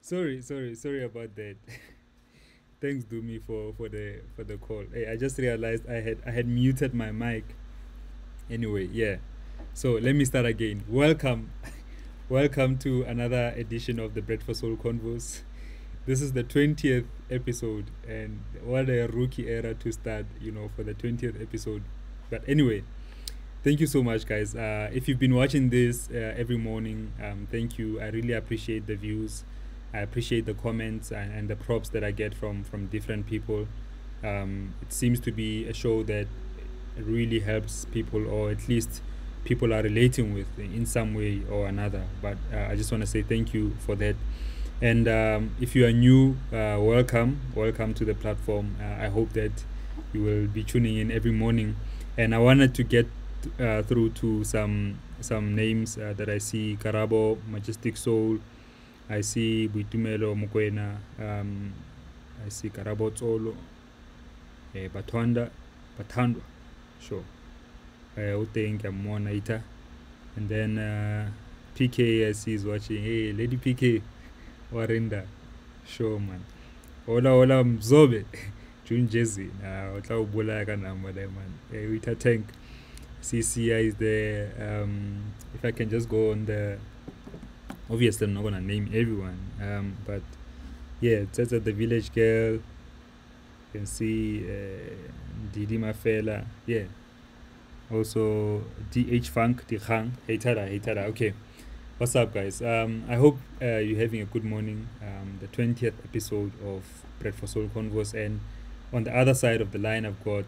Sorry about that. Thanks, Dumi, for the call. Hey, I just realized I had muted my mic. Anyway, yeah. So let me start again. Welcome, welcome to another edition of the Bread for Soul Convos. This is the 20th episode, and what a rookie era to start, for the 20th episode. But anyway, thank you so much, guys. If you've been watching this every morning, thank you. I really appreciate the views. I appreciate the comments and the props that I get from different people. It seems to be a show that really helps people, or at least people are relating with in some way or another. But I just want to say thank you for that. And if you are new, welcome to the platform. I hope that you will be tuning in every morning. And I wanted to get through to some names that I see: Karabo, Majestic Soul. I see Buitumelo Mokwena. I see Karabo Tsolo, Batwanda, Batandwa. Sure. Uteng Naita. And then PK, I see, is watching. Hey, Lady PK. Warinda. Sure, man. Hola, Mzobe. June Jesse. Otla Ubula Kanamba, man. Wita Tank. CCI is there. If I can just go on the. Obviously, I'm not gonna name everyone, but yeah, it's the Village Girl. You can see Didi Mafela, yeah. Also DH Funk, Dikhang, Heitada. Okay, what's up, guys? I hope you're having a good morning. The 20th episode of Bread for Soul Convos, and on the other side of the line, I've got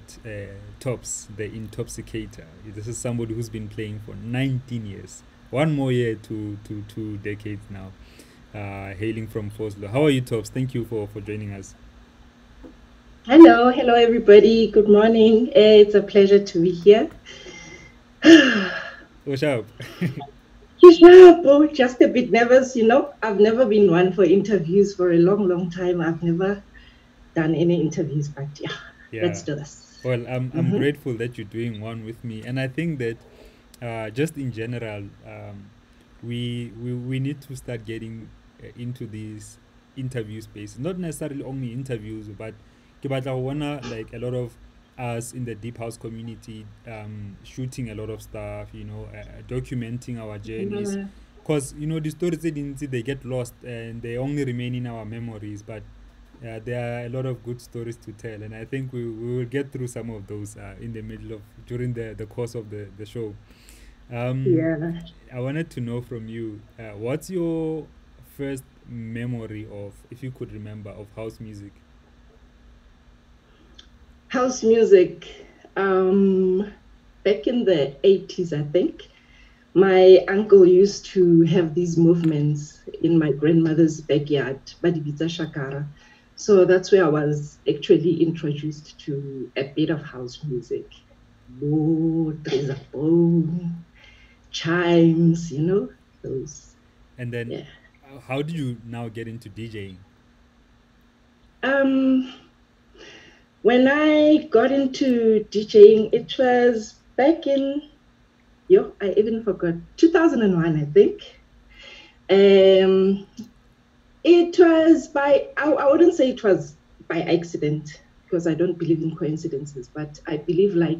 THOBS, the Intoxicator. This is somebody who's been playing for 19 years. One more year to 2 decades now, hailing from Foslo. How are you, THOBS? Thank you for joining us. Hello everybody. Good morning. It's a pleasure to be here. What's up? Oh, just a bit nervous, I've never been one for interviews for a long time. I've never done any interviews, but yeah. Let's do this. Well, I'm grateful that you're doing one with me, and I think that just in general, we need to start getting into these interview spaces. Not necessarily only interviews, but like a lot of us in the deep house community, shooting a lot of stuff, documenting our journeys. Because the stories they get lost and they only remain in our memories, but there are a lot of good stories to tell, and I think we will get through some of those in the middle of during the course of the show. I wanted to know from you, what's your first memory of, if you could remember, of house music? House music, back in the 80s, I think, my uncle used to have these movements in my grandmother's backyard, Badibita Shakara. So that's where I was actually introduced to a bit of house music. There's a bone, chimes, those. And then, how did you now get into DJing? When I got into DJing, it was back in, I even forgot, 2001, I think. It was I wouldn't say it was by accident, because I don't believe in coincidences, but I believe like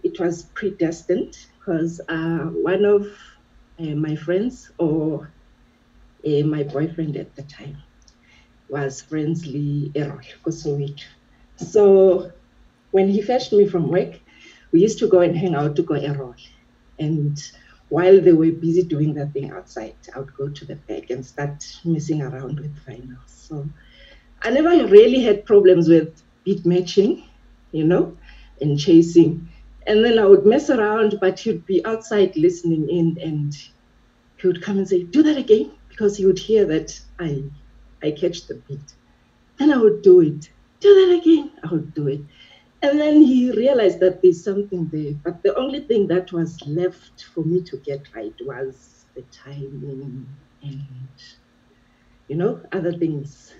it was predestined, because one of my friends, or my boyfriend at the time, was friendly Errol Kosovic. So when he fetched me from work, we used to go and hang out to go Errol. And while they were busy doing that thing outside, I would go to the back and start messing around with vinyls. So I never really had problems with beat matching, and chasing. And then I would mess around, but he'd be outside listening in, and he would come and say, "Do that again," because he would hear that I catch the beat. And I would do it. Do that again. I would do it. And then he realized that there's something there. But the only thing that was left for me to get right was the timing and, other things.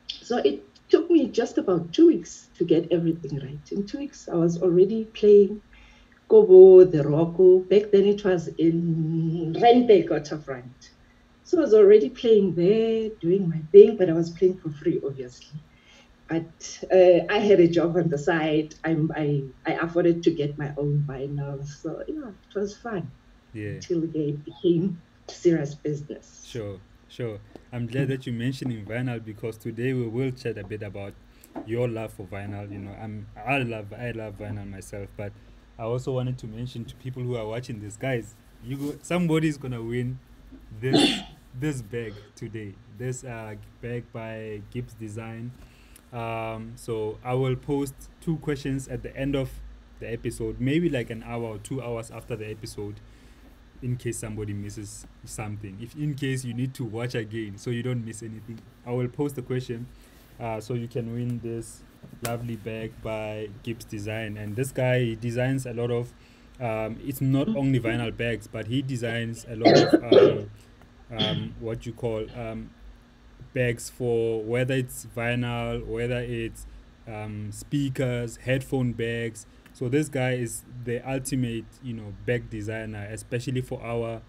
So it took me just about 2 weeks to get everything right. In 2 weeks, I was already playing Kobo, the Rocco. Back then it was in Rente Waterfront. So I was already playing there, doing my thing, but I was playing for free, obviously. But I had a job on the side. I afforded to get my own vinyl. So, yeah, it was fun Yeah. until it became serious business. Sure, sure. I'm glad that you're mentioning vinyl because today we will chat a bit about your love for vinyl. You know, I love vinyl myself, but I also wanted to mention to people who are watching this, guys, somebody's gonna win this this bag today. This bag by Gibbs Design. So I will post two questions at the end of the episode, maybe like an hour or 2 hours after the episode, in case somebody misses something. If in case you need to watch again so you don't miss anything, I will post the question, so you can win this lovely bag by Gibbs Design. And this guy, he designs a lot of it's not only vinyl bags, but he designs a lot of what you call bags for whether it's vinyl, whether it's speakers, headphone bags. So this guy is the ultimate, bag designer, especially for our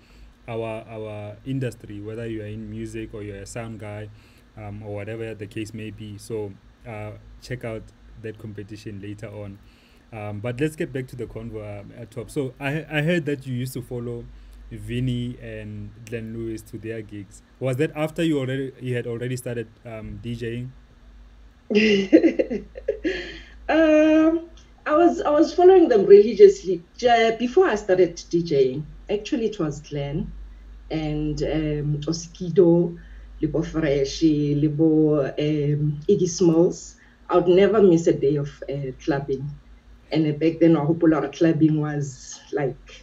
industry, whether you are in music or you're a sound guy, or whatever the case may be. So check out that competition later on. But let's get back to the convo at top. So I heard that you used to follow Vinny and Glenn Lewis to their gigs. Was that after you had already started DJing? um, I was following them religiously before I started DJing. Actually, it was Glenn and Osikido, Libo Freshi, Libo Iggy Smalls. I would never miss a day of clubbing. And back then, our popular clubbing was like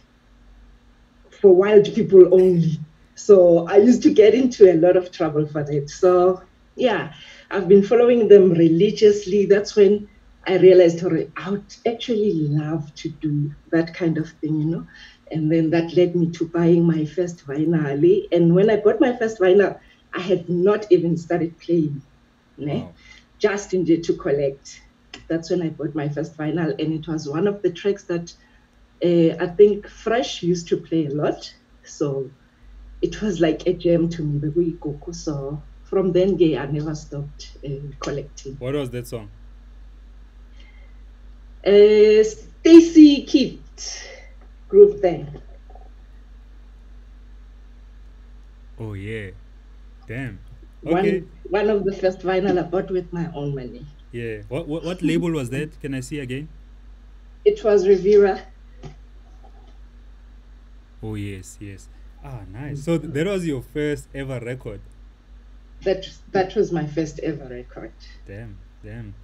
for wild people only. So I used to get into a lot of trouble for that. So yeah, I've been following them religiously. That's when I realized I would actually love to do that kind of thing. And then that led me to buying my first vinyl. And when I bought my first vinyl, I had not even started playing, ne? Wow. Just in to collect. That's when I bought my first vinyl, and it was one of the tracks that I think Fresh used to play a lot. So it was like a gem to me, the way Goku. So from then, gay, I never stopped collecting. What was that song? Stacy Keith, Groove Thing. Oh yeah. Damn. Okay. One of the first vinyl I bought with my own money. Yeah. What label was that? Can I see again? It was Rivera. Oh yes, yes. Ah, nice. So that was your first ever record. That was my first ever record. Damn, damn.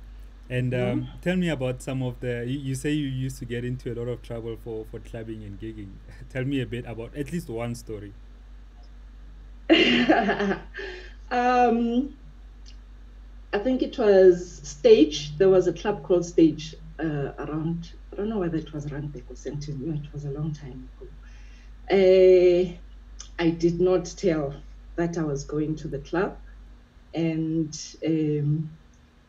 And Mhm. tell me about some of the. You say you used to get into a lot of trouble for clubbing and gigging. Tell me a bit about at least one story. um, I think it was Stage. There was a club called Stage around, I don't know whether it was around Beko Centennial. It was a long time ago. I did not tell that I was going to the club. And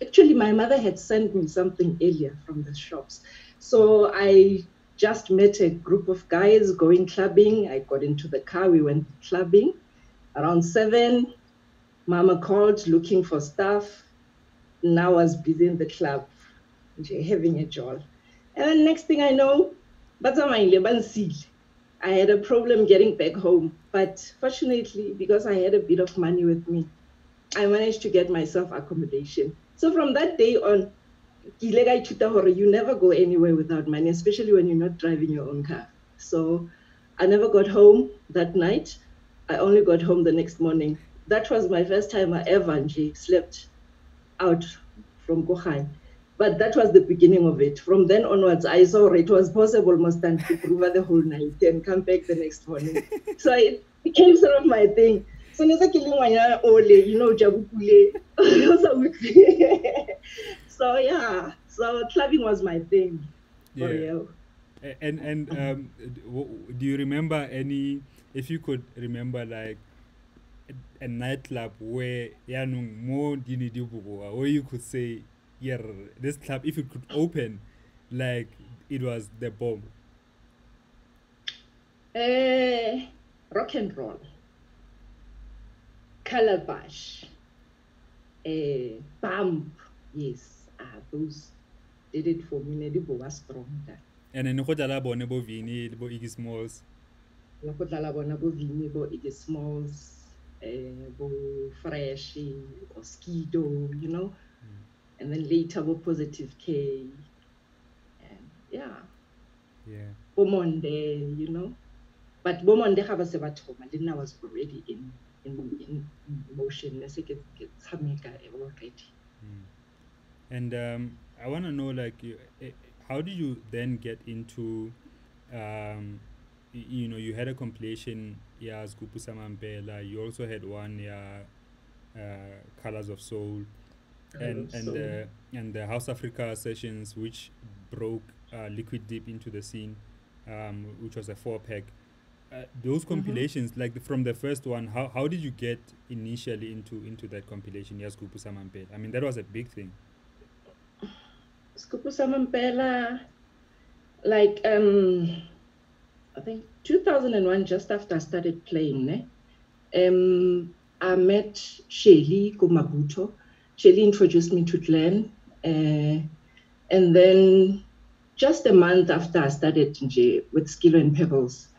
actually, my mother had sent me something earlier from the shops. So I just met a group of guys going clubbing. I got into the car. We went clubbing around 7. Mama called looking for stuff. Now I was busy in the club, having a joy. And then next thing I know, I had a problem getting back home. But fortunately, because I had a bit of money with me, I managed to get myself accommodation. So from that day on, you never go anywhere without money, especially when you're not driving your own car. So I never got home that night. I only got home the next morning. That was my first time I ever slept out from Gohai. But that was the beginning of it. From then onwards, I saw it was possible most to sleep over the whole night and come back the next morning. So it became sort of my thing. So nesa killing ole, jabukule. So yeah, so clubbing was my thing for Yeah. real. And do you remember any? If you could remember, like a nightclub where yanung more dini dibugo, where you could say, yeah, this club, if it could open, like it was the bomb. Uh, Rock and roll. Calabash, Bump, yes, those did it for me. They were strong. And then go jala bone bo vini bo Iggy Smalls. Go dlala bona bo Vini, bo Iggy Smalls, bo Freshy, or Skido, you know, and then later bo Positive K, and yeah, Bomonde, you know, but Bomonde have a sebatoma. Then I was already in motion. I think it's already. And I want to know, like, how did you then get into, you know, you had a compilation, yeah, Skupu Samampela. You also had one, yeah, Colors of Soul, and the House Africa sessions, which broke Liquid Deep into the scene, which was a 4-pack. Those compilations, like from the first one, how did you get initially into that compilation, yes, Skupu Samampela? I mean, that was a big thing. Skupu Samampela, like I think 2001, just after I started playing, I met Shelly Kumabuto. Shelly introduced me to Glenn, and then just a month after I started with Skilo and Pebbles,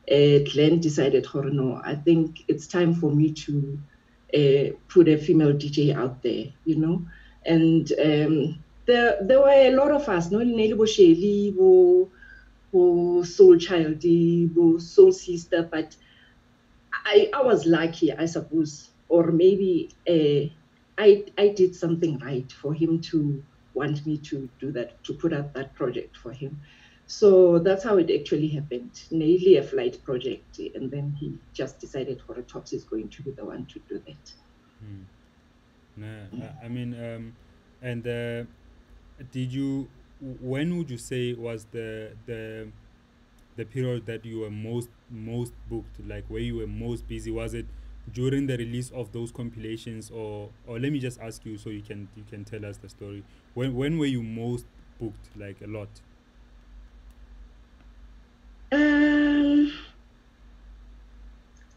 Glenn decided, oh no, I think it's time for me to put a female DJ out there, you know, and there were a lot of us, no, Nelly Shelly, Soul Child, Soul Sister, but I was lucky, I suppose, or maybe I did something right for him to want me to do that, to put out that project for him. So that's how it actually happened. Nearly a flight project, and then he just decided for THOBS is going to be the one to do that. I mean, and did you? When would you say was the period that you were most booked, like where you were most busy? Was it during the release of those compilations, or let me just ask you so you can tell us the story. When were you most booked, like a lot?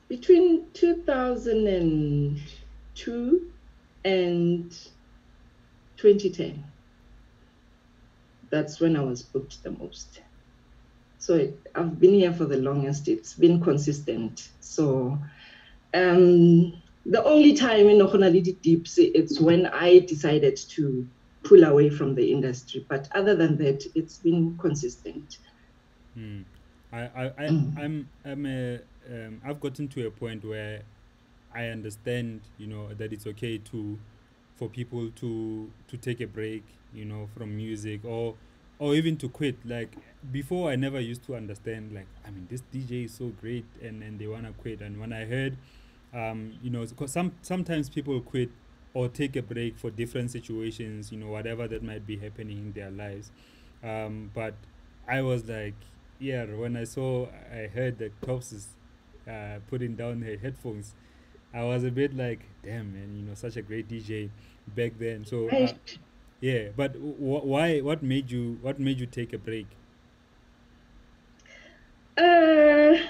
Between 2002 and 2010. That's when I was booked the most. So I've been here for the longest. It's been consistent. So the only time in Okonalidi Dips, it's when I decided to pull away from the industry. But other than that, it's been consistent. I've gotten to a point where I understand, you know, that it's okay for people to take a break, you know, from music, or even to quit. Like before, I never used to understand, like, I mean, this DJ is so great, and they wanna quit. And when I heard, you know, because sometimes people quit or take a break for different situations, you know, whatever that might be happening in their lives. But I was like, yeah, when I heard that THOBS is putting down her headphones, I was a bit like, damn, man, you know, such a great DJ back then. So yeah, but why? What made you take a break? I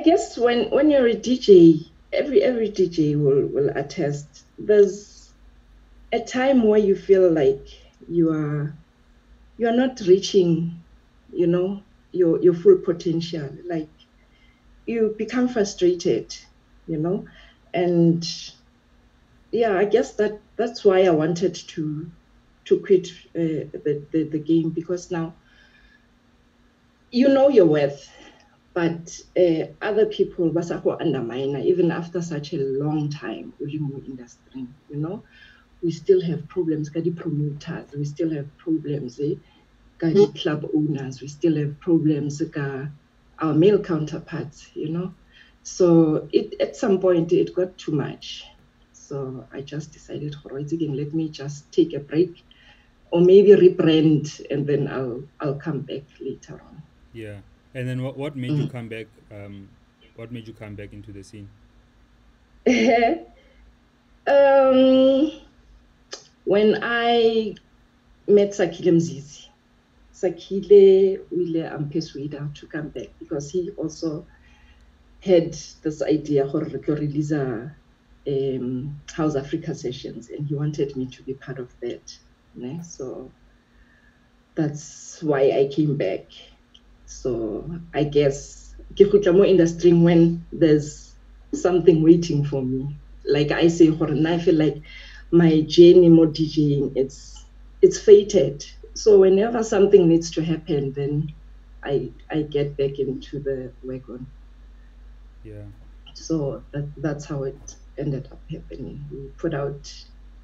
guess when you're a DJ, every DJ will attest. There's a time where you feel like you're not reaching, you know, your full potential. Like you become frustrated, you know, and yeah, I guess that's why I wanted to quit the game, because now you know your worth, but other people basako undermine even after such a long time in the industry. You know, we still have problems. Kadi promoters, we still have problems. Kadi club owners, we still have problems. Our male counterparts, you know. So at some point it got too much. So I just decided, again, let me just take a break, or maybe rebrand, and then I'll come back later on. Yeah, and then what made you come back? What made you come back into the scene? When I met Sakile Mzizi, Sakile will persuade her to come back, because he also had this idea for release a House Africa sessions, and he wanted me to be part of that. Ne? So that's why I came back. So I guess ke khutla mo industry when there's something waiting for me. Like I say, I feel like my journey more DJing, it's fated. So whenever something needs to happen, then I get back into the wagon. Yeah. So that's how it ended up happening. We put out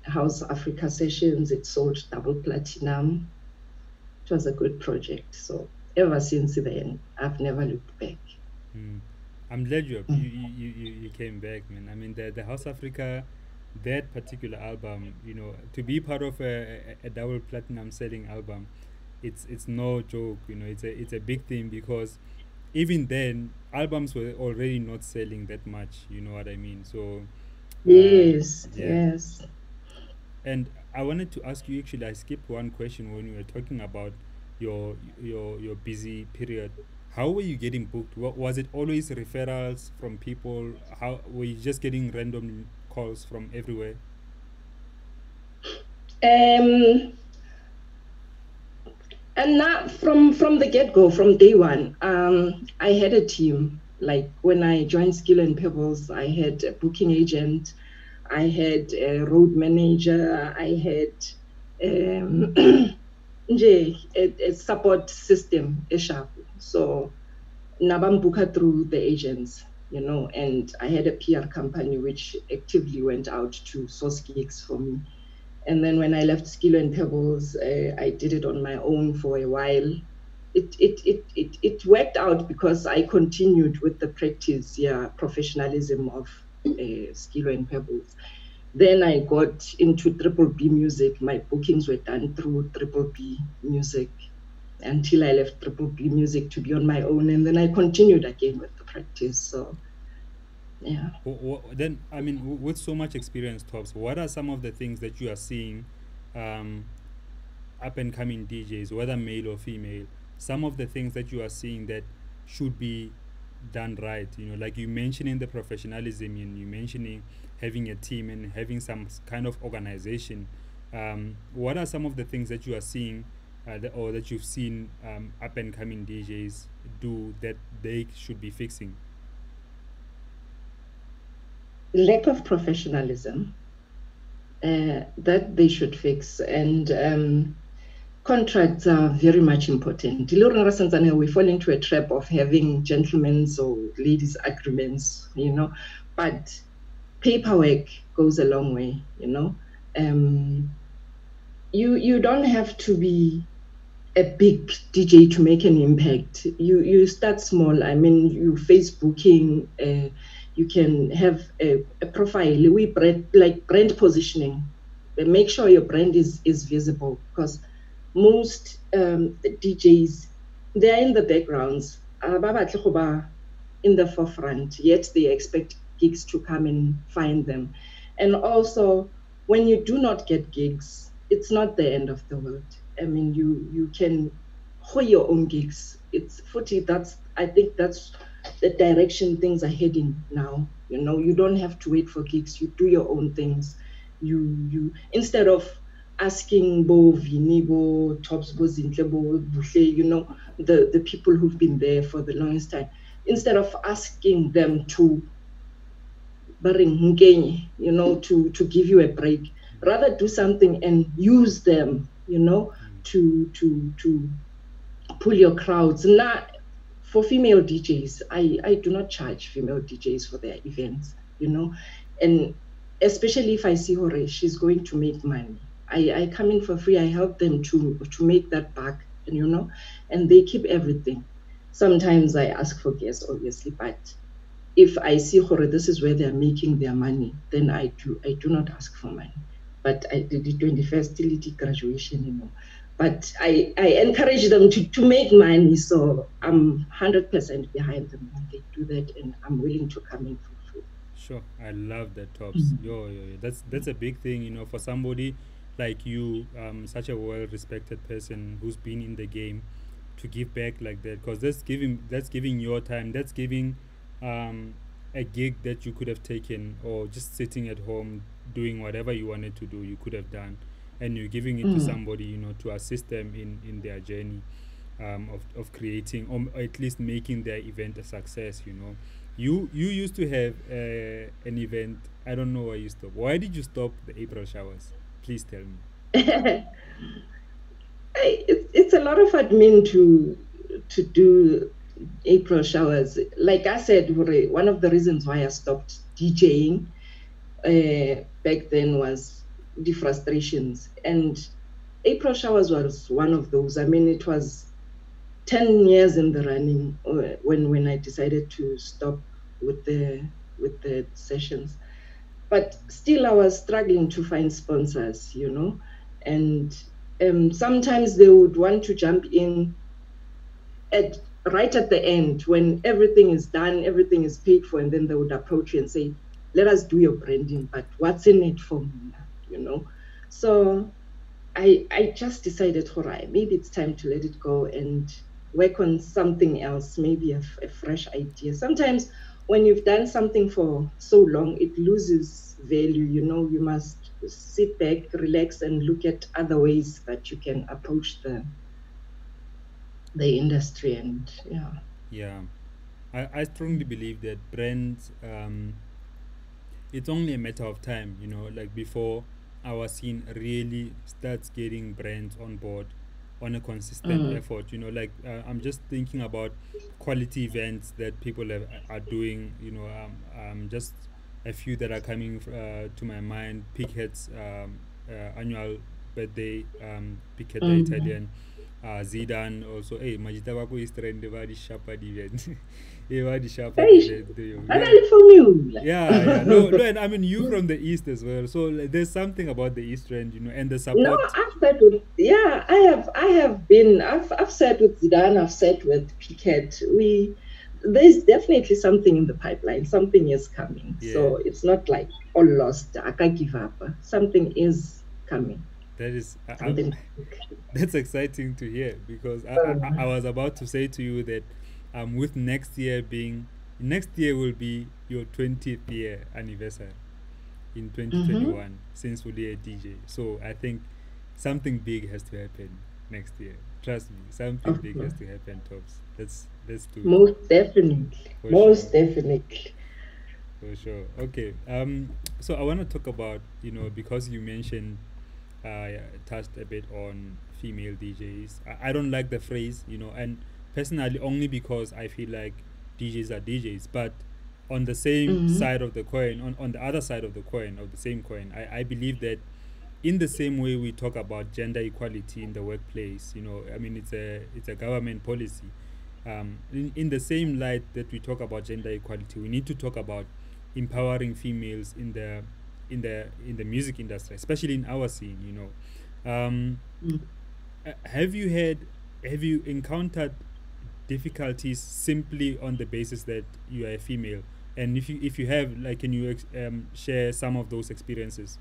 House Africa sessions. It sold double platinum. It was a good project. So ever since then, I've never looked back. Mm. I'm glad Mm. you came back, man. I mean, the House Africa, that particular album, to be part of a double platinum selling album, it's no joke. It's a big thing because even then albums were already not selling that much. You know what I mean? So, Yes, yeah. yes. And I wanted to ask you, actually, I skipped one question when you were talking about your busy period. How were you getting booked? Was it always referrals from people? How were you just getting random calls from everywhere? Um, and not from the get go, from day one, I had a team. Like when I joined Skill and Pebbles, I had a booking agent, I had a road manager, I had um, a support system, a sharp. So Nabambuka through the agents, and I had a PR company which actively went out to source gigs for me. And then when I left Skill and Pebbles, I did it on my own for a while. It worked out because I continued with the practice, professionalism of Skill and Pebbles. Then I got into Triple B music. My bookings were done through Triple B music until I left Triple B music to be on my own. And then I continued again with the practice. So, yeah. Then, I mean, with so much experience, Tops, what are some of the things that you are seeing um, up and coming DJs, whether male or female, some of the things that you are seeing that should be done right? Like you mentioning the professionalism, and you mentioning having a team and having some kind of organization. What are some of the things that you are seeing or that you've seen up and coming DJs do that they should be fixing? Lack of professionalism that they should fix. And contracts are very much important. We fall into a trap of having gentlemen's or ladies' agreements, but paperwork goes a long way, You don't have to be a big DJ to make an impact. You start small. I mean, you Facebooking. You can have a profile. We brand positioning. Make sure your brand is visible because most DJs, they're in the backgrounds. In the forefront, yet they expect gigs to come and find them. And also, when you do not get gigs, it's not the end of the world. I mean, you can hold your own gigs. It's 40. I think that's the direction things are heading now. You don't have to wait for gigs. You do your own things. You instead of asking Bo Vini, Bo Tops, Bo Zintle, Bo Buhle, the people who've been there for the longest time. Instead of asking them to to give you a break, rather do something and use them, to pull your crowds. Not for female DJs. I do not charge female DJs for their events, and especially if I see her, she's going to make money. I come in for free. I help them to make that back, and they keep everything. Sometimes I ask for guests, obviously, but if I see this is where they're making their money, then I do not ask for money. But I did the 21st graduation, But I encourage them to make money. So I'm 100% behind them when they do that, and I'm willing to come in for free. Sure, I love that, Tops. Mm-hmm. Yo. That's a big thing, for somebody like you, such a well-respected person who's been in the game, to give back like that, because that's giving your time, that's giving um, a gig that you could have taken, or just sitting at home doing whatever you wanted to do, you could have done, and you're giving it to Mm. somebody, to assist them in their journey, of creating, or at least making their event a success. You used to have an event. I don't know why you stopped. Why did you stop the April showers? Please tell me. It's a lot of admin to do April showers. Like I said, one of the reasons why I stopped DJing back then was the frustrations. And April showers was one of those. I mean, it was 10 years in the running when I decided to stop with the sessions. But still, I was struggling to find sponsors, and sometimes they would want to jump in at right at the end when everything is done, everything is paid for, and then they would approach you and say, "Let us do your branding, but what's in it for me?" So I just decided, all right, maybe it's time to let it go and work on something else, maybe a fresh idea. Sometimes when you've done something for so long, it loses value. You must sit back, relax, and look at other ways that you can approach the industry. And yeah. Yeah, I strongly believe that brands, it's only a matter of time, like before our scene really starts getting brands on board on a consistent Mm, effort. I'm just thinking about quality events that people are doing. Just a few that are coming to my mind. Piquet's annual birthday, Piquet the mm. Italian, Zidane also. Hey, Majita Wako is trending very sharp event. Very sharp Hey, event. Yeah, another formula. yeah, yeah. No, no, and I mean you from the east as well. So like, there's something about the east trend, and the No, support. I've sat with, yeah, I've sat with Zidane, I've sat with Piquet. There's definitely something in the pipeline. Something is coming. Yeah, So it's not like all lost. I can't give up. Something is coming. that is Something. that's exciting to hear, because I Uh, was about to say to you that with next year will be your 20th year anniversary in mm-hmm. 2021 since we a DJ. So I think something big has to happen next year. Trust me, something Of big has course. to happen, Tops. Let's do it Most definitely. for sure. Most definitely. For sure. Okay. So I want to talk about, because you mentioned, touched a bit on female DJs. I don't like the phrase, and personally, only because I feel like DJs are DJs. But on the same Mm-hmm. side of the coin, on the other side of the coin, of the same coin, I believe that in the same way we talk about gender equality in the workplace, I mean, it's a government policy. In the same light that we talk about gender equality, we need to talk about empowering females in the music industry, especially in our scene. Have you encountered difficulties simply on the basis that you are a female? And if you have, like, can you share some of those experiences?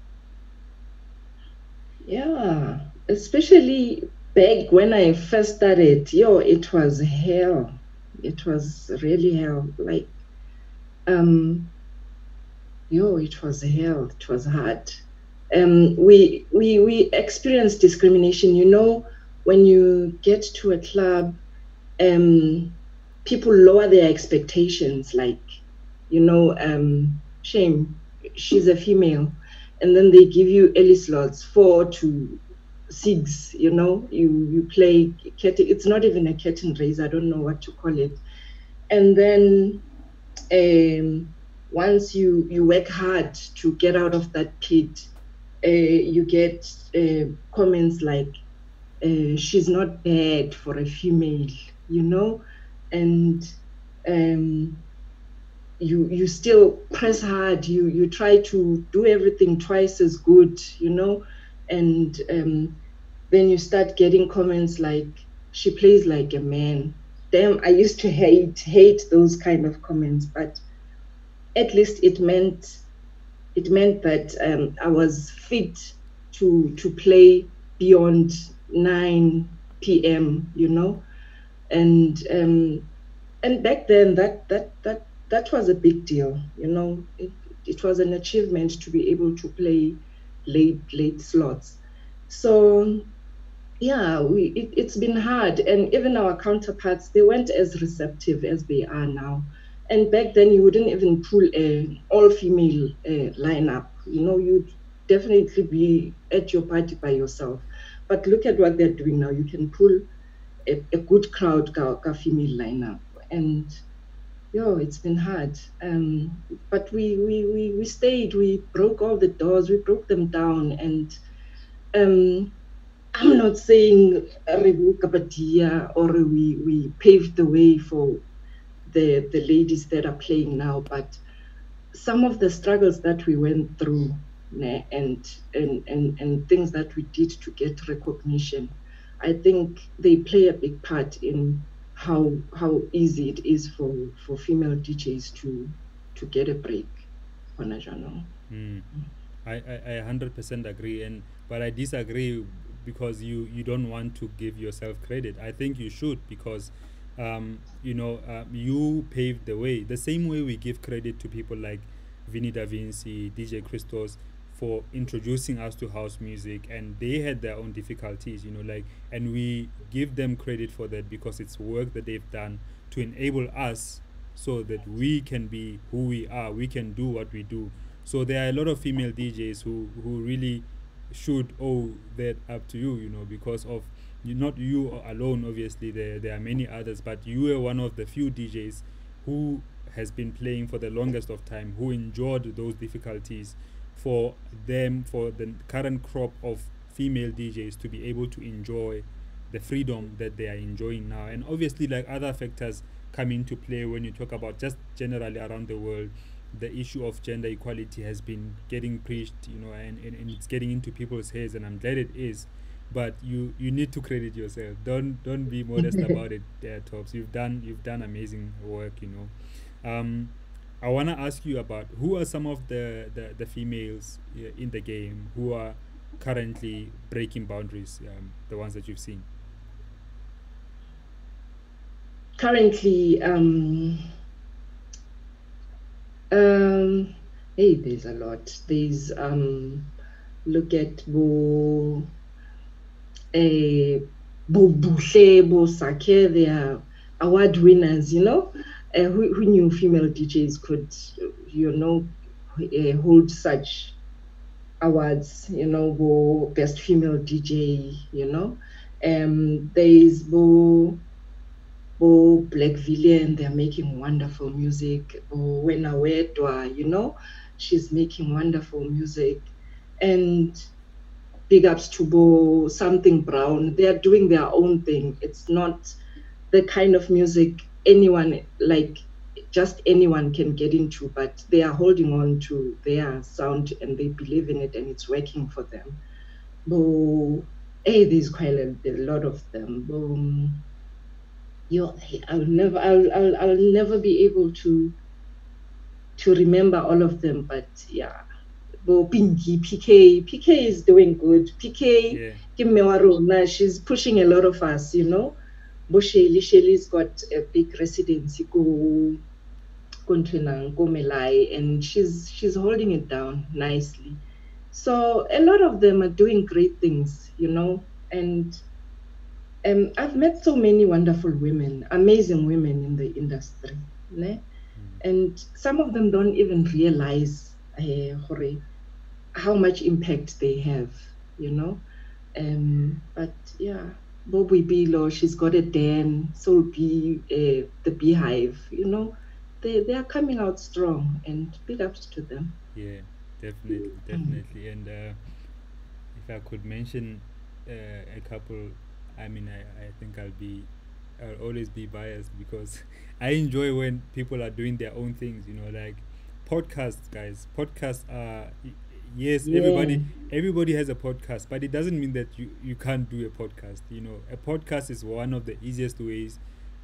Yeah. Especially back when I first started, it was hell. It was really hell. Like, um, it was hell. It was hard. We experienced discrimination. When you get to a club, people lower their expectations. Like, shame, she's a female, and then they give you early slots 4 to 6. You play it's not even a curtain raise. I don't know what to call it. And then once you work hard to get out of that pit, you get comments like, she's not bad for a female, you know, and um, you still press hard. You try to do everything twice as good, and then you start getting comments like, she plays like a man. Damn, I used to hate those kind of comments, but at least it meant that I was fit to play beyond 9 p.m. And back then that that was a big deal. It was an achievement to be able to play late slots. So yeah, it's been hard, and even our counterparts, they weren't as receptive as they are now. And back then, you wouldn't even pull a all-female lineup. You'd definitely be at your party by yourself. But look at what they're doing now. You can pull a good crowd, ka female lineup, and yo, it's been hard. But we stayed. We broke all the doors. We broke them down, and um, I'm not saying Rebu Kapadia or we paved the way for the ladies that are playing now, but some of the struggles that we went through, né, and things that we did to get recognition, I think they play a big part in how easy it is for female DJs to get a break. Hona jaanong. Mm. I 100% agree, and but I disagree because you don't want to give yourself credit. I think you should, because you paved the way, the same way we give credit to people like Vinny Da Vinci, DJ Christos, for introducing us to house music, and they had their own difficulties, like, and we give them credit for that because it's work that they've done to enable us so that we can be who we are, we can do what we do. So there are a lot of female DJs who really should owe that up to you, because of you, not you alone. Obviously, there are many others, but you were one of the few DJs who has been playing for the longest of time, who endured those difficulties. For them, for the current crop of female DJs to be able to enjoy the freedom that they are enjoying now, and obviously, like, other factors come into play when you talk about just generally around the world. The issue of gender equality has been getting preached, and it's getting into people's heads, and I'm glad it is. But you need to credit yourself. Don't be modest about it, Tops. You've done amazing work. I wanna ask you about who are some of the females in the game who are currently breaking boundaries, the ones that you've seen. Currently, hey, there's a lot. There's look at Bo Sake, they are award winners, who knew female DJs could, hold such awards, Bo best female DJ, there's Black Villain, they're making wonderful music. Wena Wedwa, she's making wonderful music. And big ups to Something Brown. They're doing their own thing. It's not the kind of music anyone, like, just anyone can get into, but they are holding on to their sound and they believe in it and it's working for them. Hey, there's quite a lot of them. I'll never be able to remember all of them, but yeah. Pinky, PK is doing good. PK, Yeah. she's pushing a lot of us, Shelly's got a big residency go Melai, and she's holding it down nicely. So a lot of them are doing great things, and I've met so many wonderful women, amazing women in the industry, né? And some of them don't even realize how much impact they have, But yeah, Bobby Bilo, she's got a den, Soul B, the Beehive, they are coming out strong, and big ups to them. Yeah, definitely. And if I could mention a couple, I mean, I think I'll always be biased because I enjoy when people are doing their own things. Like podcasts, guys. Podcasts are yes, Yeah. everybody has a podcast, but it doesn't mean that you can't do a podcast. A podcast is one of the easiest ways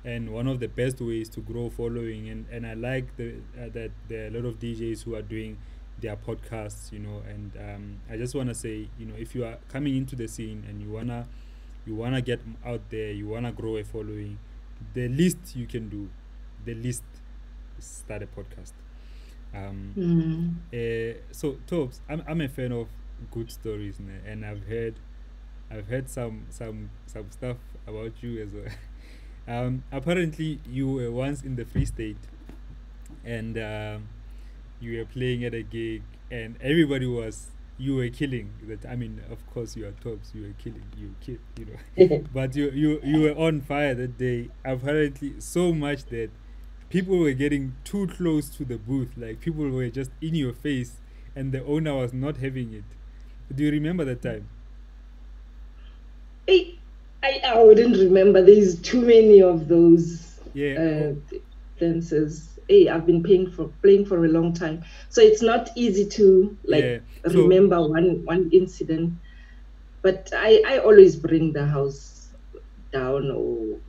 and one of the best ways to grow following, and I like that there are a lot of DJs who are doing their podcasts, and I just want to say, if you are coming into the scene and you wanna get out there, you wanna grow a following, the least you can do, the least, start a podcast. Um, Mm. so Tobes, I'm a fan of good stories, and I've heard some stuff about you as well. Apparently, you were once in the Free State, and you were playing at a gig, and everybody was you were killing. That I mean, of course, you are Tobes. You were killing. You kid, but you were on fire that day. Apparently, so much that people were getting too close to the booth. Like people were just in your face, and the owner was not having it. Do you remember that time? I, I wouldn't remember. There's too many of those Yeah. uh, dances. Hey, I've been playing for a long time, so it's not easy to like Yeah. So remember one incident. But I always bring the house down, or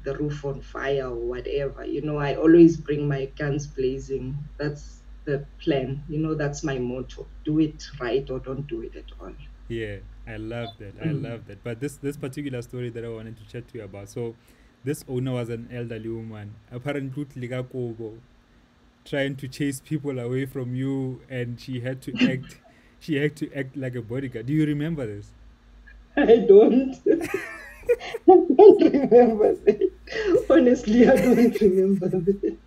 the roof on fire or whatever. I always bring my guns blazing. That's the plan. That's my motto. Do it right or don't do it at all. yeah, I love that. I Mm. love that. But this particular story that I wanted to chat to you about. So, this owner was an elderly woman, apparently Kobo, trying to chase people away from you, and she had to act like a bodyguard. Do you remember this? I don't. I don't remember that. Honestly, I don't remember that.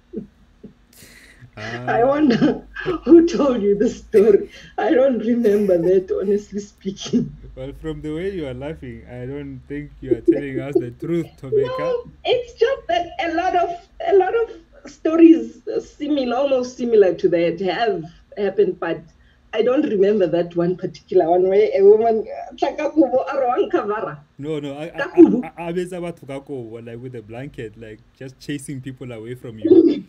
I Ah, wonder who told you the story. I don't remember that, honestly speaking. well, from the way you are laughing, I don't think you are telling us the truth, Tobeka. No, it's just that a lot of stories similar, almost similar to that, have happened, but I don't remember that one particular one where a woman Takakubo Arwan Kavara. No, no, Kakubu. I was about to go like with a blanket, like just chasing people away from you.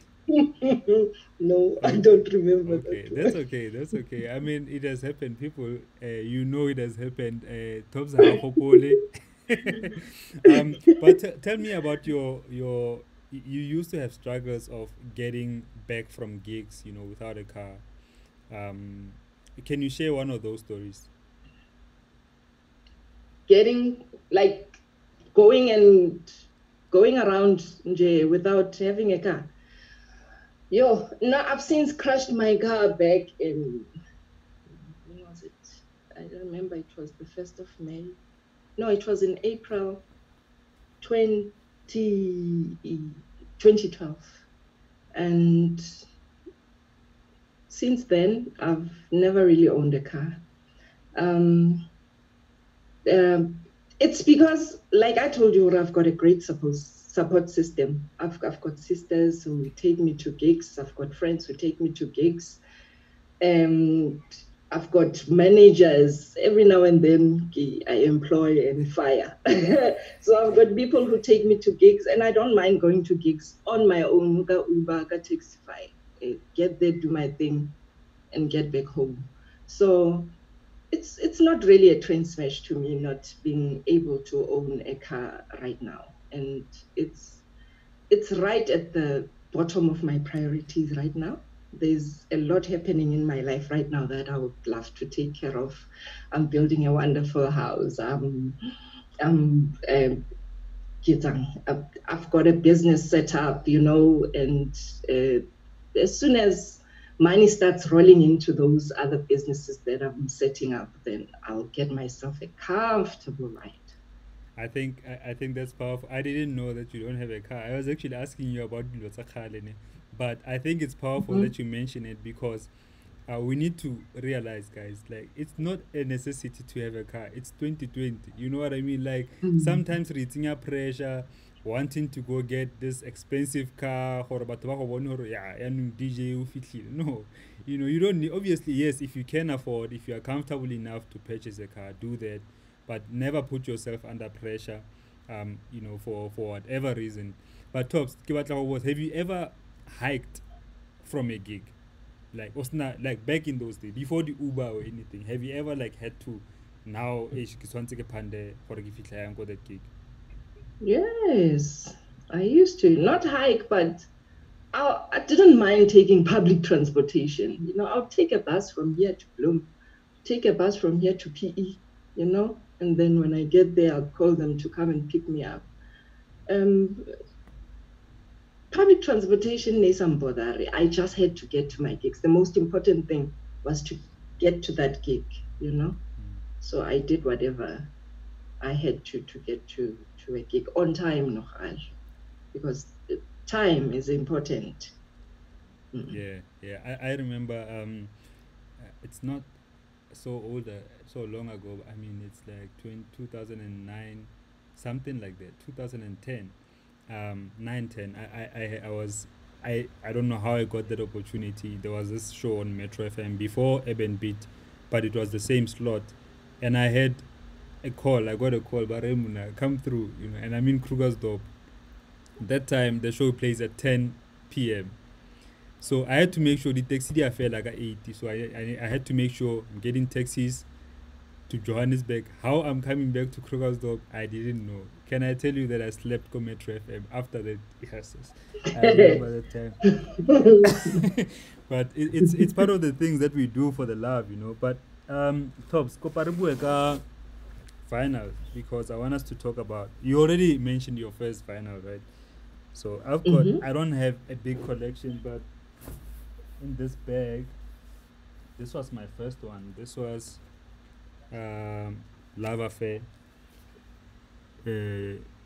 No, I Okay, don't remember that okay, that's one. okay, that's okay. I mean, it has happened. People, it has happened. Tops hapopole. But tell me about your. You used to have struggles of getting back from gigs, without a car. Um, can you share one of those stories? Getting like going around nje without having a car. Yo, now I've since crashed my car back in, when was it? I don't remember. It was the 1st of May. No, it was in April 20, 2012. And since then, I've never really owned a car. Um, it's because, like I told you, I've got a great support system. I've got sisters who take me to gigs. I've got friends who take me to gigs. And I've got managers every now and then I employ and fire. So I've got people who take me to gigs, and I don't mind going to gigs on my own. Ga Uber, ga Taxify, get there, do my thing, and get back home. So it's not really a train smash to me not being able to own a car right now, and it's right at the bottom of my priorities right now. There's a lot happening in my life right now that I would love to take care of. I'm building a wonderful house. I'm I've got a business set up, and as soon as money starts rolling into those other businesses that I'm setting up, then I'll get myself a comfortable ride. I think that's powerful. I didn't know that you don't have a car. I was actually asking you about Lotsakhale, but I think it's powerful Mhm. that you mention it because we need to realize, guys, like it's not a necessity to have a car. It's 2020. You know what I mean? Like Mm. sometimes reaching a pressure, wanting to go get this expensive car, or batho ba go bone hore, yeah, yanong DJ o fihlile. No, you don't need. Obviously, yes, if you can afford, if you are comfortable enough to purchase a car, do that, but never put yourself under pressure. For whatever reason. But Tops, ke batla ho botsa, have you ever hiked from a gig? Like like back in those days before the Uber or anything, have you ever like had to now ke tshwantse ke phande gore ke fitlha yang ko that gig? Yes, I used to not hike, but I didn't mind taking public transportation. I'll take a bus from here to Bloom, take a bus from here to PE, and then when I get there, I'll call them to come and pick me up. Um, Public public transportation nesambodari. I just had to get to my gigs. The most important thing was to get to that gig, you know. So I did whatever I had to get to a gig on time, no, because time is important. I remember. It's not so old, so long ago. I mean, it's like 2009, something like that. 2010, 910. I was. I don't know how I got that opportunity. There was this show on Metro FM before Eben Beat, but it was the same slot, and I had a call. I got a call, Baremuna, come through, and I'm in Krugersdorp. That time the show plays at 10 p.m. So I had to make sure the taxi fare like at 80. So I had to make sure I'm getting taxis to Johannesburg. How I'm coming back to Krugersdorp, I didn't know. Can I tell you that I slept on Metro FM after that? Yes. I remember that time. But it's part of the things that we do for the love. But Thops, Koparibueka final, because I want us to talk about. You already mentioned your first final, right? So I don't have a big collection, but in this bag, this was my first one. This was Love Affair.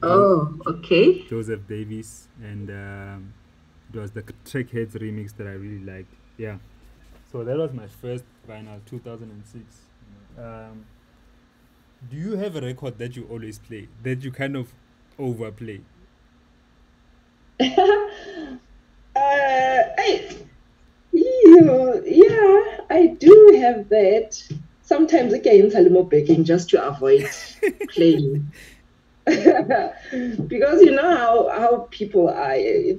Oh, okay. Joseph Davis, and it was the Trickheads remix that I really liked. Yeah. So that was my first vinyl, 2006. Do you have a record that you always play, that you kind of overplay? Yeah, I do have that. Sometimes again, Salimo begging just to avoid playing. Because you know how people are, the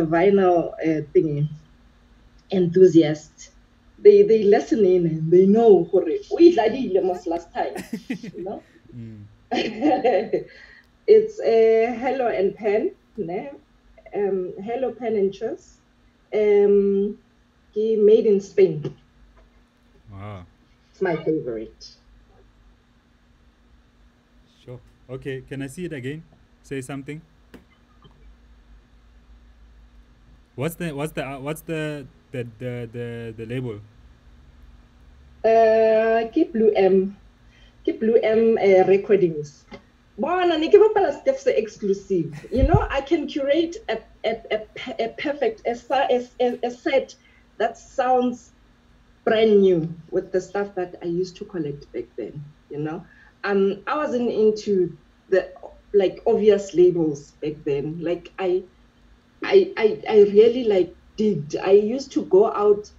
vinyl thingy enthusiasts, they listen in and they know we most last time, you know. It's a Hello and Pen, ne? Hello Pen and Chess, made in Spain. Wow. It's my favorite. Sure. Okay, can I see it again? Say something. What's the label? Ke Blue M recordings. Bona ne ke bapala stuff se exclusive. You know, I can curate a perfect a set that sounds brand new with the stuff that I used to collect back then. You know, I wasn't into the like obvious labels back then. Like I really like digged. I used to go out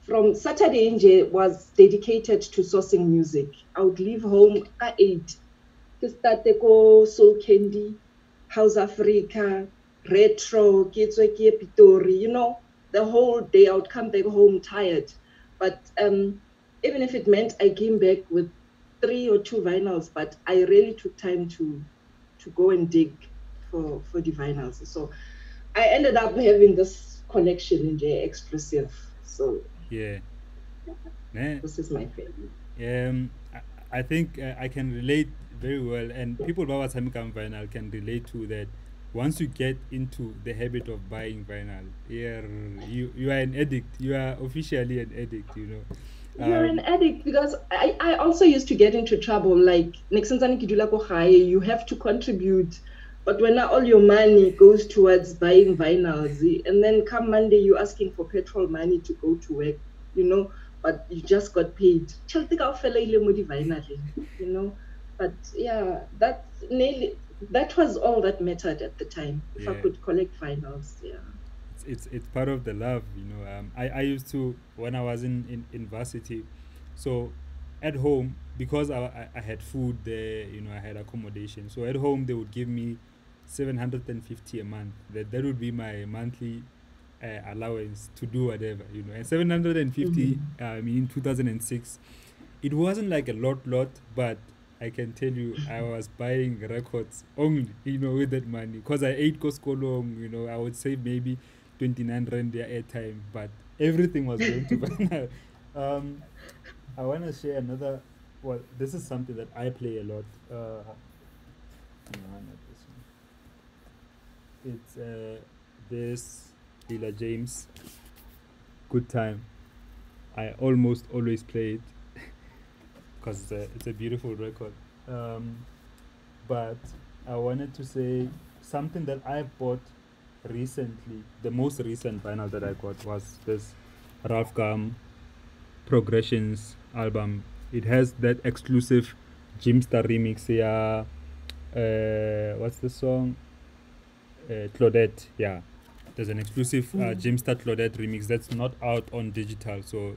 from Saturday Nje was dedicated to sourcing music. I would leave home at 8. Start go Soul Candy, House Africa, Retro, Kitsweki Pitori, you know, the whole day I would come back home tired. But even if it meant I came back with 3 or 2 vinyls, but I really took time to go and dig for the vinyls. So I ended up having this collection in J exclusive. So Yeah. this is my favorite. I think I can relate very well, and people who are Samikam vinyl can relate to that. Once you get into the habit of buying vinyl, you are an addict. You are officially an addict. You're an addict because I also used to get into trouble. Like you have to contribute, but when all your money goes towards buying vinyls, and then come Monday you're asking for petrol money to go to work, you know, but you just got paid. You know, but yeah, that was all that mattered at the time. If I could collect vinyls, yeah. It's part of the love. I used to, when I was in varsity, so at home, because I had food there, I had accommodation, so at home they would give me 750 a month. That would be my monthly allowance to do whatever. And 750 I mean in 2006, it wasn't like a lot, but I can tell you, I was buying records only, with that money. Because I ate Koskolong, I would save maybe 29 rand their airtime, but everything was going to vinyl. I want to share another. Well, this is something that I play a lot. No, not this one. It's this Lila James. Good time. I almost always play it because it's a beautiful record. But I wanted to say something that I bought recently. The most recent vinyl that I got was this Ralph Gum Progressions album. It has that exclusive Jimstar remix. Yeah, what's the song? Claudette. Yeah, there's an exclusive Jimstar Claudette remix that's not out on digital. So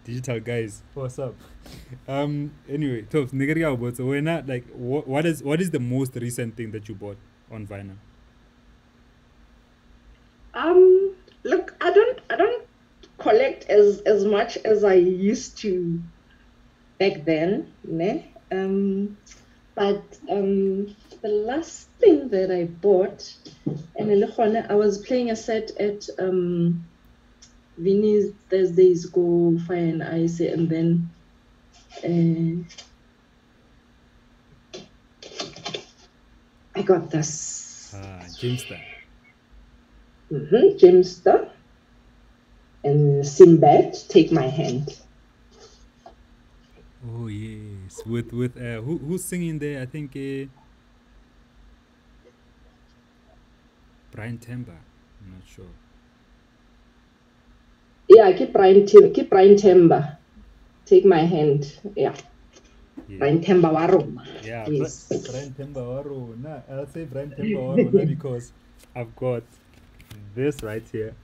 digital guys, what's up? Anyway, Tops, nigga, but so we're not like what is the most recent thing that you bought on vinyl? Look, I don't collect as much as I used to back then, ne? But the last thing that I bought, and I was playing a set at Vinny's Thursdays Go Fire and Ice, and then I got this Jimstar. Jimster and Sinbad, Take My Hand. Oh yes, with who's singing there? I think Brian Temba. I'm not sure. Yeah, keep Brian Temba. Take My Hand. Yeah. Brian Temba Waro. Yeah, yes. Brian Temba Waro. Nah, I'll say Brian Temba Waro because I've got this right here.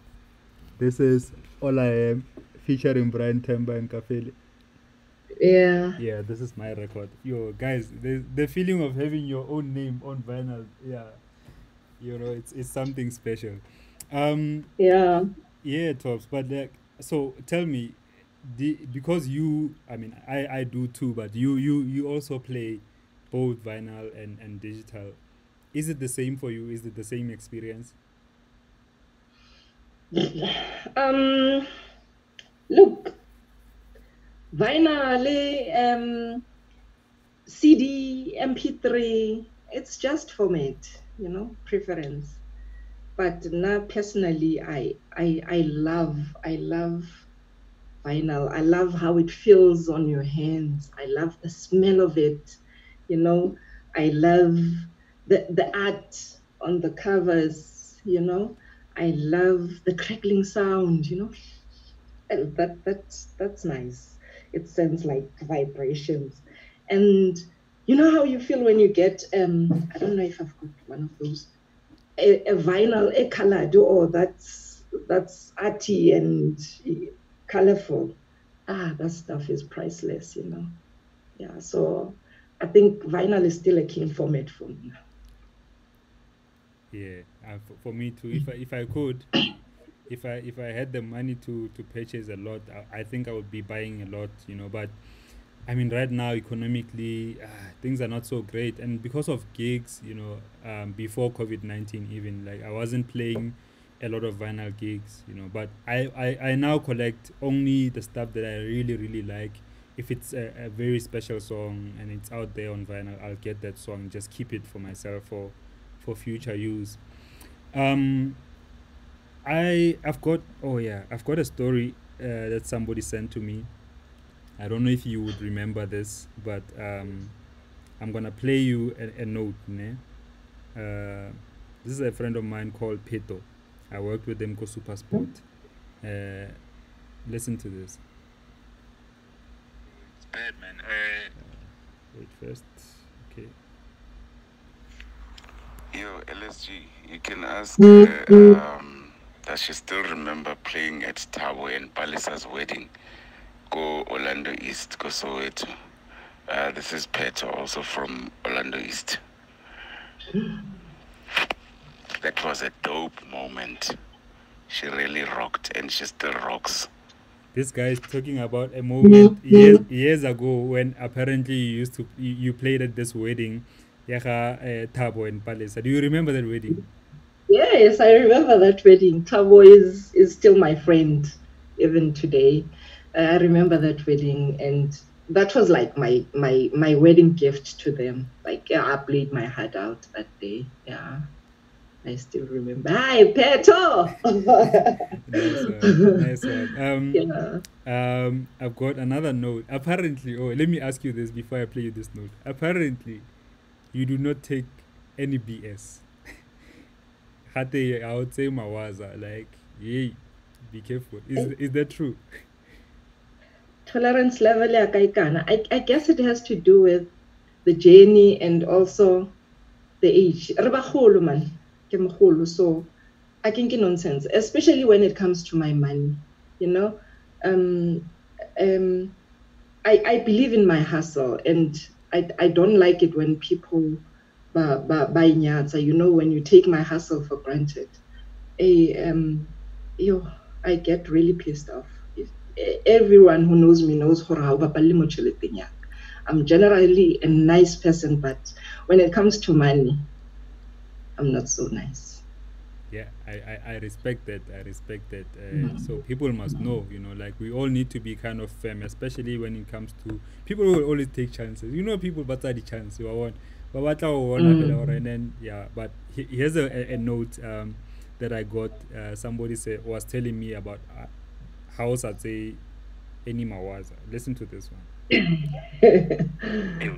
This is All I Am featuring Brian Temba and Kafele. Yeah, this is my record. Yo, guys, the feeling of having your own name on vinyl, yeah, it's something special. Yeah, Tops. But so tell me, because I do too, but you also play both vinyl and digital. Is it the same for you? Is it the same experience? Look, vinyl, CD, MP3, it's just format, preference. But now personally, I love vinyl. I love how it feels on your hands. I love the smell of it. I love the art on the covers. I love the crackling sound. And that's nice. It sends like vibrations, and you know how you feel when you get I don't know if I've got one of those, a vinyl, a colored, or that's arty and colorful. That stuff is priceless. Yeah, so I think vinyl is still a king format for me. Yeah, for me too. If I could, if I had the money to purchase a lot, I think I would be buying a lot. But I mean, right now economically, things are not so great, and because of gigs, before COVID-19, even like I wasn't playing a lot of vinyl gigs, But I now collect only the stuff that I really really like. If it's a very special song and it's out there on vinyl, I'll get that song, just keep it for myself for future use. Um, I've got a story that somebody sent to me. I don't know if you would remember this, but I'm gonna play you a note. Ne? This is a friend of mine called Peto. I worked with him for Super Sport. Listen to this. It's bad, man. Wait first. Okay. Yo, LSG, you can ask does she still remember playing at Thabo and Palisa's wedding? Go Orlando East, go Soweto. This is Peto, also from Orlando East. That was a dope moment. She really rocked, and she still rocks. This guy is talking about a moment years ago when apparently you played at this wedding, Thabo and Palesa. Do you remember that wedding? Yes, I remember that wedding. Thabo is still my friend even today. I remember that wedding, and that was like my wedding gift to them. Like, I played my heart out that day. Yeah. I still remember. Hi, Peto. Nice one. Nice one. Yeah. I've got another note. Apparently, oh, let me ask you this before I play you this note. Apparently, you do not take any BS. Hate, I would say mawaza, like, yay, be careful. Is that true? Tolerance level ya ka ikana. I guess it has to do with the journey and also the age. Re bagolo man, ke mogolo, so I can get nonsense, especially when it comes to my money. You know, I believe in my hustle, and I don't like it when people buy nyatsa. You know, when you take my hustle for granted. I get really pissed off. Everyone who knows me knows I'm generally a nice person, but when it comes to money, I'm not so nice. Yeah, I respect that. I respect that. So people must know, like we all need to be kind of firm, especially when it comes to people who will always take chances. People, but the chance you want. But and then But here's a note that I got. Somebody was telling me about how I'd say any mawaza. Listen to this one. Hey,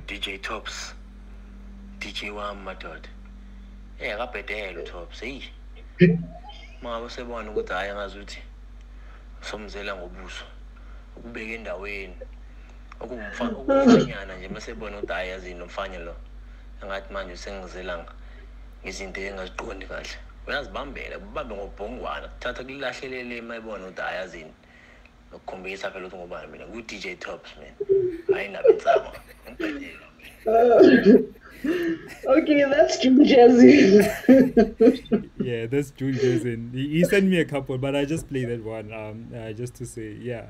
DJ THOBS, DJ Wamadod. Hey, akabhedele THOBS. Hey. Mama sebona ukuthi hayi ngazuthi somzela ngobuso. Ukubeka endaweni. Ukufanyana nje masebona ukuthi hayi yazini umfanye lo. Angathi manje sengizelanga izinto engaziqondi kahle. Uyazibambela, ubambe ngobhongwana. Thatha kulilahlelele mayibona ukuthi hayi yazini. Nokukhombisa phela ukuthi ngobani mina ku DJ THOBS man. Hayi nabetsama. Okay, that's June Jazzy. Yeah, that's June Jazzy. He sent me a couple, but I just played that one just to say, yeah,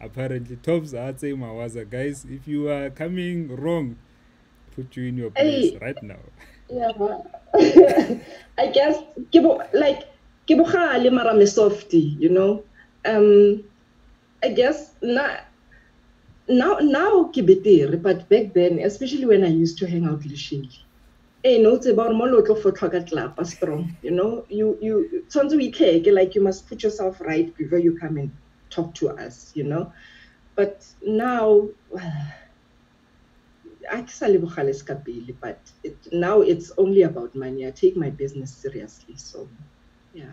apparently THOBS I'd say mawaza. Guys, if you are coming wrong, put you in your place right now. Yeah. I guess kibukhali mara me softy, I guess now kibetiri, but back then, especially when I used to hang out with Lishili, it's about molotlo for tlapa strong. You sounds we take like you must put yourself right before you come and talk to us. But now but now it's only about money. I take my business seriously, so yeah.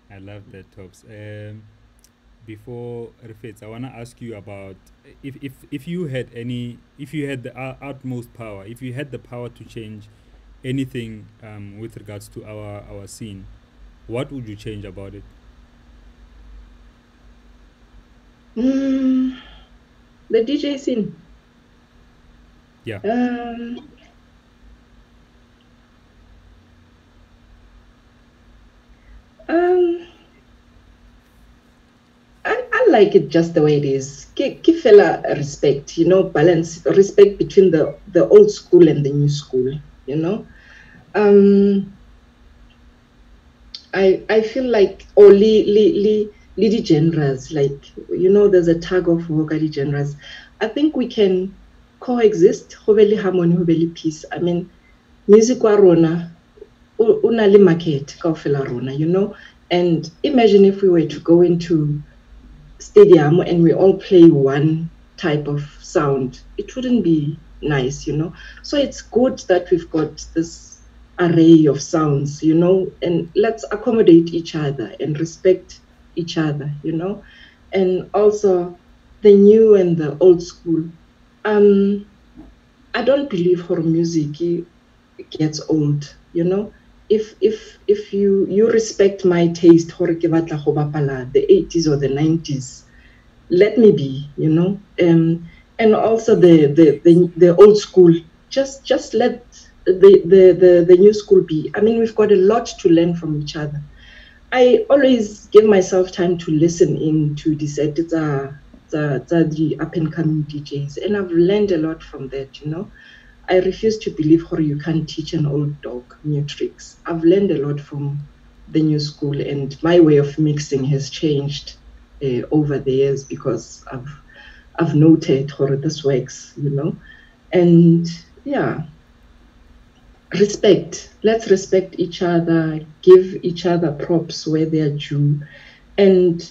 I love that, THOBS. Before Refits, I want to ask you about if you had the utmost power, if you had the power to change anything with regards to our scene, what would you change about it? The DJ scene. Yeah. I like it just the way it is. Give fella respect, balance, respect between the old school and the new school, I feel like lady genres, like, there's a tug of war, genres. I think we can coexist, hobeli harmony, hobeli peace. I mean, music wa rona, una li market, kaofela rona, and imagine if we were to go into stadium and we all play one type of sound, it wouldn't be nice, so it's good that we've got this array of sounds, and let's accommodate each other and respect each other, and also the new and the old school. I don't believe horror music gets old, if you respect my taste, the 80s or the 90s, let me be, and also the old school, just let the new school be. I mean, we've got a lot to learn from each other. I always give myself time to listen in to the up and coming DJs, and I've learned a lot from that, I refuse to believe how you can't teach an old dog new tricks. I've learned a lot from the new school, and my way of mixing has changed over the years because I've noted how this works, and yeah. respect. Let's respect each other, give each other props where they are due. And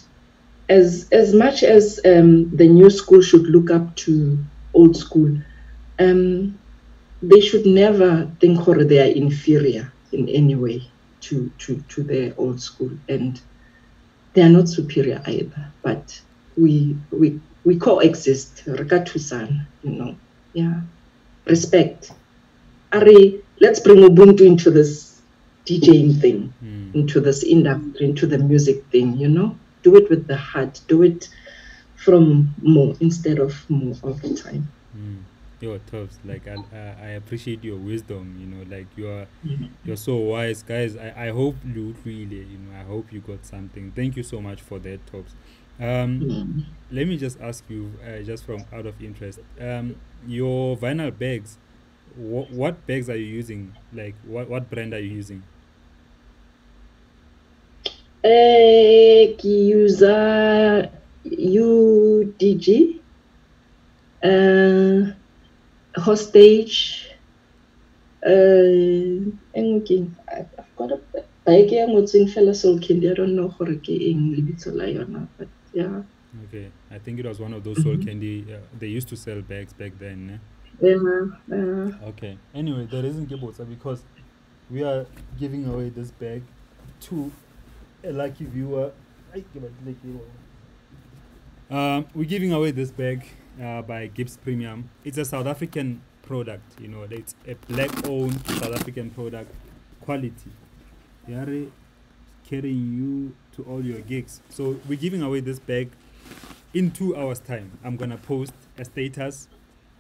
as much as the new school should look up to old school, they should never think or they are inferior in any way to the old school, and they are not superior either. But we coexist. Yeah, respect. Ari, let's bring Ubuntu into this DJing thing, into this industry, into the music thing. Do it with the heart. Do it from more instead of more all the time. Yo, THOBS, like I appreciate your wisdom. Like you're so wise, guys. I hope you really, I hope you got something. Thank you so much for that, THOBS. Let me just ask you, just from out of interest, your vinyl bags. What bags are you using? Like what brand are you using? User UDG, hostage. I've got a bag in fella soul candy. I don't know how to but yeah. Okay, I think it was one of those soul candy. They used to sell bags back then. Okay. Anyway, the reason Gibotsa because we are giving away this bag to a lucky viewer. We're giving away this bag by Gibbs Premium. It's a South African product. It's a black-owned South African product, quality. They are carrying you to all your gigs. So we're giving away this bag in 2 hours' time. I'm gonna post a status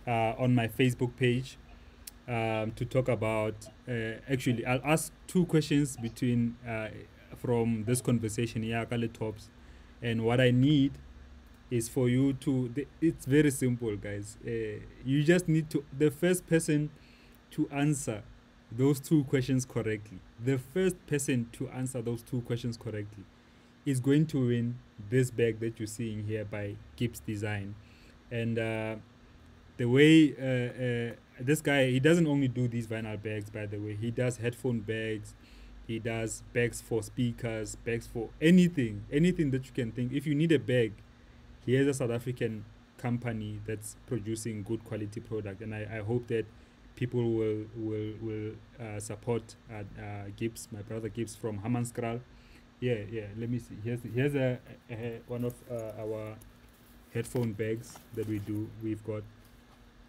on my Facebook page to talk about. Actually, I'll ask 2 questions from this conversation here, THOBS, and what I need is for you to. It's very simple, guys. You just need to. The first person to answer those 2 questions correctly. The first person to answer those 2 questions correctly is going to win this bag that you're seeing here by Gibbs Design. And the way this guy, he doesn't only do these vinyl bags, by the way. He does headphone bags. He does bags for speakers, bags for anything that you can think. If you need a bag, he has a South African company that's producing good quality product, and I hope that people will support Gibbs, my brother Gibbs from Hammanskraal. Yeah. Let me see. Here's one of our headphone bags that we do. We've got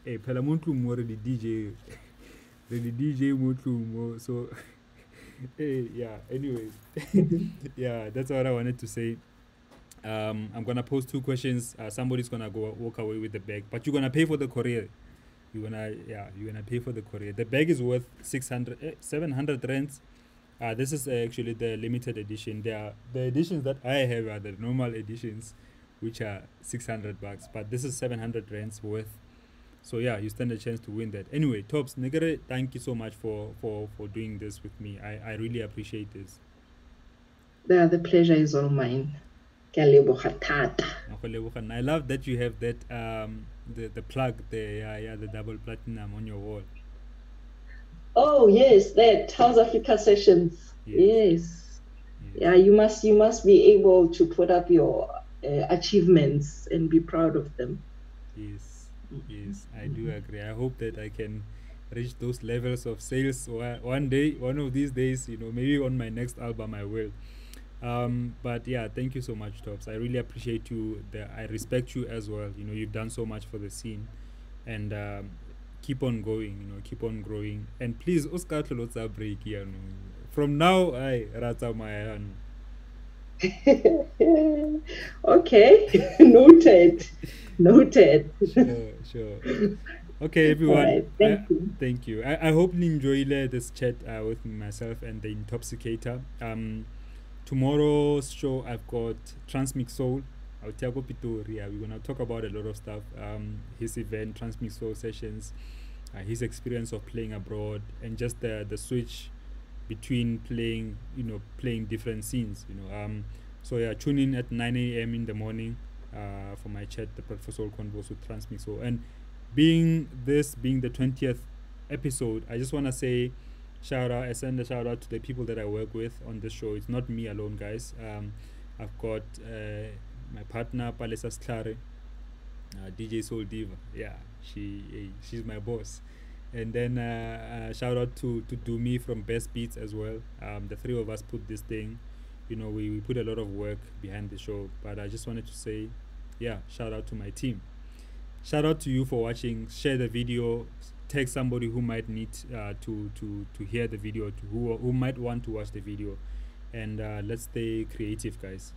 a Pelamontlum already DJ, the DJ Motlum. So yeah. Anyways, yeah, that's what I wanted to say. I'm gonna post 2 questions. Somebody's gonna walk away with the bag, but you're gonna pay for the courier. You're gonna pay for the courier. The bag is worth 700 rands. This is actually the limited edition. The editions that I have are the normal editions, which are $600, but this is 700 rands worth. So yeah, you stand a chance to win that. Anyway, THOBS, Negere, thank you so much for doing this with me. I really appreciate this. The pleasure is all mine. I love that you have that the plug there, the double platinum on your wall. Oh yes, that South Africa sessions. Yes. Yeah, you must be able to put up your achievements and be proud of them. Yes, I do agree. I hope that I can reach those levels of sales one day, one of these days. Maybe on my next album I will. But yeah, thank you so much, THOBS. I really appreciate you. I respect you as well. You've done so much for the scene, and keep on going. Keep on growing. And please, Oscar Tlotsa break here. From now, I rata my. Okay, noted. Sure. Okay, everyone. Right, thank you. I hope you enjoyed this chat with myself and the Intoxicator. Tomorrow's show, I've got Transmix Soul. Tiago Pitoria. We're gonna talk about a lot of stuff. His event, Transmix Soul sessions, his experience of playing abroad, and just the switch between playing different scenes. So yeah, tune in at 9 a.m. in the morning for my chat, the Breakfast Soul Convos with Transmix Soul. And being the 20th episode, I just wanna say I send a shout out to the people that I work with on this show. It's not me alone, guys. I've got my partner Palesa Sklare, DJ Soul Diva. Yeah, she's my boss. And then shout out to Dumi from Best Beats as well. The three of us put this thing. You know, we put a lot of work behind the show. But I just wanted to say, yeah, shout out to my team. Shout out to you for watching. Share the video. Tag somebody who might need to hear the video, who might want to watch the video. And let's stay creative, guys.